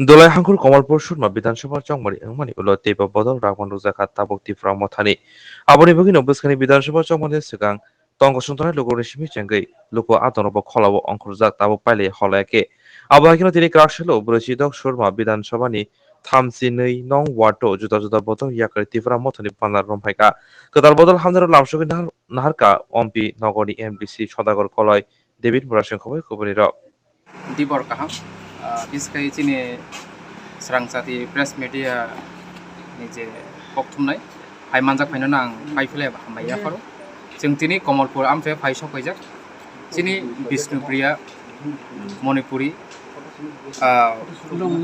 দোলাই হাঙ্কুর কমলপুর সুরমা বিধানসভা চংমারি angmani ulo teba bodol rakwan rujaka tabuk Tipra Mothani aboni bugin obuskhani বিধানসভা চংমারি sigang Tongo suntanai logo resimi chengai logo adonobo kholabo ongkhurjak tabuk paile holayake abahikino tini krakselo brosidok surma বিধানসভানি থামসি nei nong wato juda juda bodol yakari Tipra Mothani panar romphaika kedal bodol hamjaro lamsogi naharka ompi nogori MDC সদাগর Kalai David Murasing খবর কবনি rock dibor kaham biskai chini srangsati press media ni je pokthumnai hai manjak phaina nang paifile hambai afaro जों तिनी कमलपुर आमफ्राय phi सफैजाक तिनी Bishnupriya Manipuri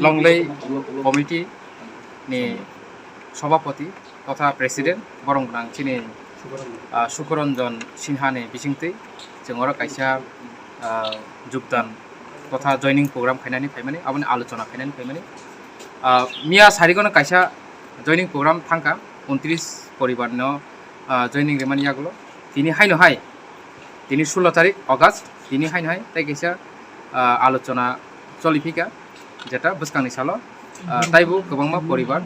लंगलै committee नि सभापति तथा president बरंग्रां तिनी सुकरंजन सिन्हानि बिसिंथै जों अर कायसा जुगदान तथा जयनिंग प्रोग्राम खायनानि फायमानि आबनि आलोचना खायनानि फायमानि मिया सारिगनो कायसा जयनिंग प्रोग्राम थांका 29 परिबारनो जयनिंग रेमानि यागलो তিনি হাইনো হাই তিনি 16 তারিখ অগাস্ট তিনি হাইনো হাই তাই গেছা আলোচনা চলিফিকা যেটা বসকাংনি সালো তাইবো गोबांमा परिबार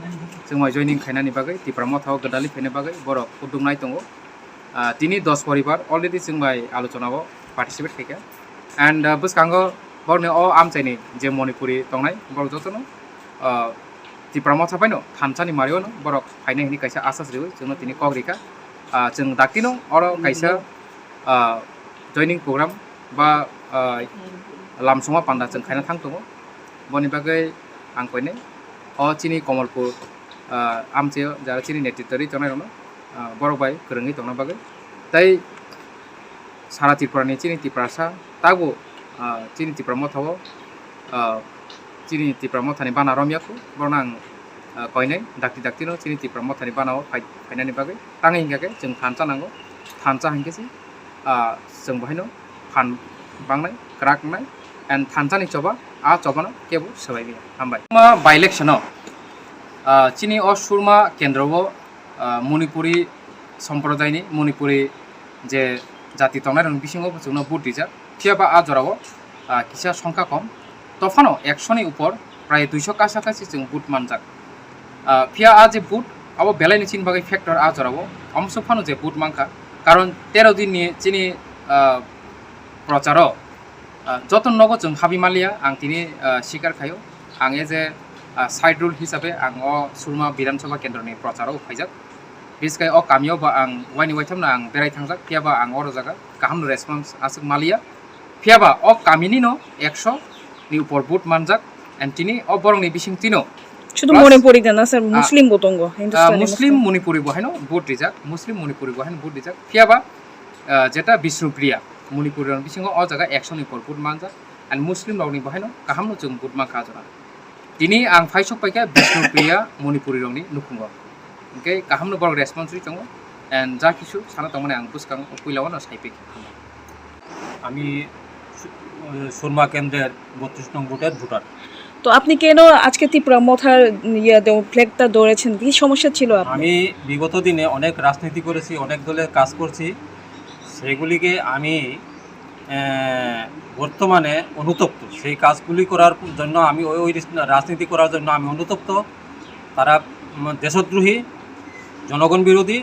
जों जयनिं खायनानि बागै Tipra Motha गदालि फैनो बागै बर' उदुमनाय दङ তিনি 10 परिबार अलरेडि जों आलोचनाव पार्टिसिपेट खायका एंड बसकांगो बरने अ आमचाइनि जे मणिपुरी तंनाय बर जतनो Tipra Motha फाइनो थामसानि मारियोनो बर फाइनाय हिनि कायसा आसास रिउ जों तिनि कग्रिका जों दाकिनो अर कायसा जयनिं प्रोग्राम बा लामसमा पान्दा जों खायना थांदों बनि बागै आं कयने अ चिनि कमलपुर आमचे जारा चिनि नेतृत्वरि तनाय रनो बरबाय गोरोङै दंना बागै ताई सारा त्रिपुरानि चिनि त्रिपुरासा तागो चिनि Tipra Motha चिनि Tipra Mothani बाना रमियाखौ बरनां कयनै दाक्ति दाक्तिनो चिनि Tipra Mothani बानाव फायनानि बागै ताङै हिंगाके जों थानसा नांगौ थानसा हिंकेसि जों बहायनो फान बांनाय क्राकनाय एंड थानसानि चबा आ चबानो केबो सबायबि हामबाय मा बाय इलेक्शनाव चिनि अ सुरमा केन्द्रव मणिपुरी सम्प्रदायनि मणिपुरी जे जाति तंनाय रं बिसिङाव जोंनो बुट दिजा थियाबा आ जराव किसा संख्या कम तफानो 100 नि ऊपर प्राय 200 कासाकासि जों बुट मानजाक फिया आ जे बुट अब बेलायनि चिन बागै फैक्टर आ जराव अमसो फानो जे बुट मांखा कारण 13 दिननि चिनि प्रचार जतन नगो जों हाबि मालिया आं तिनि स्वीकार खायो आं ए जे साइड रुल हिसाबै आं अ सुरमा विधानसभा केन्द्रनि प्रचाराव फायजाक बिसकाय अ कामियाव बा आं वाइनि वाइथामना आं बेराय थांजाक फियाबा आं अर जागा गाहाम रेसपन्स आसक मालिया फियाबा अ कामिनि न 100 नि ऊपर बुट मानजाक एंड तिनि अ बरंनि बिसिं तिनो শুধু মণিপুরি না স্যার মুসলিম বোতঙ্গ হিন্দুস্তানি মুসলিম মণিপুরি বহাইনো বুট রিজাক মুসলিম মণিপুরি বহাইনো বুট রিজাক फियाबा जेटा बिष्णुप्रिया मणिपुरी बिसिङाव अ जागा 100 नि ऊपर बुट मानजाक एंड मुस्लिम रावनि बहाइनो गाहामनो जों बुट मानखा जना तिनि आं फाइसक पाइका बिष्णुप्रिया मणिपुरी रावनि नुखुंगो ओके गाहामनो बर रेसपन्स रि दङ एंड जा किछु साना तंमाने आं बुसकां कइलावानो साइपे আমি সুরমা কেন্দ্রের 32 নং বুথের ভোটার। তো আপনি কেন আজকে Tipra Motha ফ্ল্যাগটা ধরেছেন কি সমস্যা ছিল আপনার? আমি বিগত দিনে অনেক রাজনীতি করেছি, অনেক দলে কাজ করছি, সেগুলিকে আমি বর্তমানে অনুতপ্ত। সেই কাজগুলি করার জন্য আমি ওই রাজনীতি করার জন্য আমি অনুতপ্ত। তারা দেশদ্রোহী, জনগণ বিরোধী।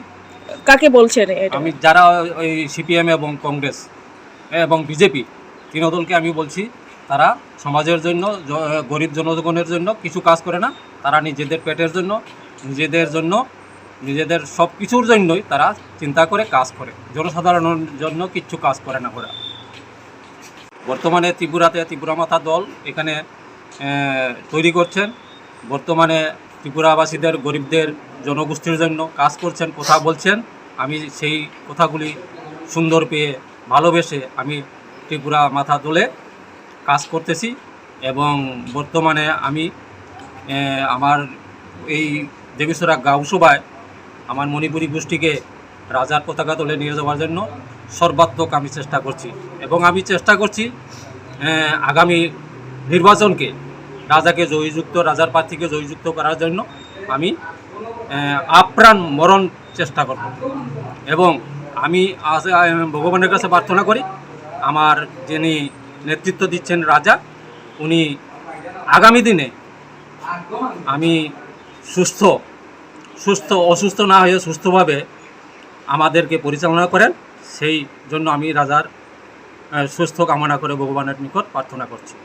কাকে বলছেন এটা? আমি যারা ওই সিপিএম এবং কংগ্রেস এবং বিজেপি তিন দলকে আমি বলছি তারা সমাজের জন্য, গরিব জনগণের জন্য কিছু কাজ করে না। তারা নিজেদের পেটের জন্য, নিজেদের সব কিছুর জন্যই তারা চিন্তা করে কাজ করে, জনসাধারণের জন্য কিচ্ছু কাজ করে না ওরা। বর্তমানে ত্রিপুরাতে Tipra Motha দল এখানে তৈরি করছেন। বর্তমানে ত্রিপুরাবাসীদের, গরিবদের, জনগোষ্ঠীর জন্য কাজ করছেন, কথা বলছেন। আমি সেই কথাগুলি সুন্দর পেয়ে ভালোবেসে আমি Tipra Motha দলে কাজ করতেছি এবং বর্তমানে আমি আমার এই দেবীসরা গাঁও সভায় আমার মণিপুরী গোষ্ঠীকে রাজার পতাকা দলে নিয়ে যাওয়ার জন্য সর্বাত্মক আমি চেষ্টা করছি এবং আমি চেষ্টা করছি আগামী নির্বাচনকে রাজার প্রার্থীকে জয়যুক্ত করার জন্য আমি আপ্রাণ মরণ চেষ্টা করব এবং আমি ভগবানের কাছে প্রার্থনা করি আমার যিনি নেতৃত্ব দিচ্ছেন রাজা, উনি আগামী দিনে আমি সুস্থ অসুস্থ না হয়ে সুস্থভাবে আমাদেরকে পরিচালনা করেন, সেই জন্য আমি রাজার সুস্থ কামনা করে ভগবানের নিকট প্রার্থনা করছি।